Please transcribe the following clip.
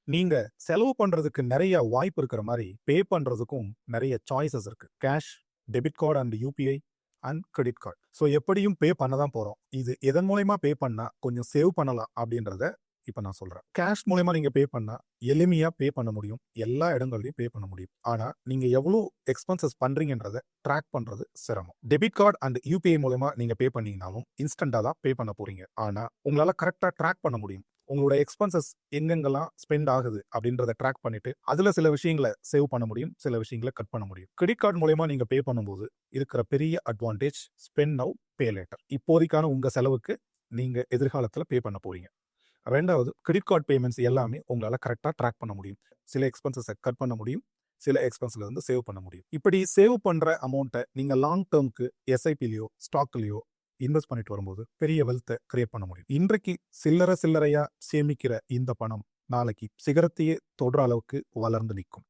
நீங்க செலவு பண்றதுக்கு நெறைய வாய்ப்பு இருக்கிற மாரி, பே பண்றதுக்கும் நெறைய சாய்ஸஸ் இருக்கு. Cash, debit card and UPI and credit card. So எப்படியும் பே பண்ண தான் போறோம். இது எதன் மூலியமா பே பண்ணா கொஞ்சம் சேவ் பண்ணலாம் அப்படின்றத இப்ப நான் சொல்றேன். கேஷ் மூலியமா நீங்க பே பண்ணா எளிமையா பே பண்ண முடியும். எல்லா இடங்கள்லயும் பே பண்ண முடியும். ஆனா நீங்க எவ்வளோ எக்ஸ்பென்சஸ் பண்றீங்கன்றத ட்ராக் பண்றது சிரமம். டெபிட் கார்ட் அண்ட் யுபிஐ மூலியமா நீங்க பே பண்ணீங்கனாலும் இன்ஸ்டன்ட்டா தான் பே பண்ண போறீங்க. ஆனா உங்களால கரெக்ட்டா ட்ராக் பண்ண முடியும். உங்களோட எக்ஸ்பென்சஸ் எங்கெங்கெல்லாம் ஸ்பெண்ட் ஆகுது அப்படின்றத ட்ராக் பண்ணிட்டு அதுல சில விஷயங்களை சேவ் பண்ண முடியும், சில விஷயங்களை கட் பண்ண முடியும். கிரெடிட் கார்டு மூலயமா நீங்க பே பண்ணும்போது இருக்கிற பெரிய advantage spend now pay later. இப்போதைக்கான உங்க செலவுக்கு நீங்க எதிர்காலத்துல பே பண்ண போறீங்க. ரெண்டாவது, கிரெடிட் கார்டு பேமெண்ட்ஸ் எல்லாமே உங்களால கரெக்டா ட்ராக் பண்ண முடியும். சில எக்ஸ்பென்சஸை கட் பண்ண முடியும், சில எக்ஸ்பென்ஸ்ல இருந்து சேவ் பண்ண முடியும். இப்படி சேவ் பண்ற அமௌண்ட்டை நீங்க லாங் டேர்ம்க்கு எஸ்ஐபிலையோ ஸ்டாக்லயோ இன்வெஸ்ட் பண்ணிட்டு வரும்போது பெரிய வெல்த்தை கிரியேட் பண்ண முடியும். இன்றைக்கு சில்லறையா சேமிக்கிற இந்த பணம் நாளைக்கு சிகரத்தையே தொடுற அளவுக்கு வளர்ந்து நிற்கும்.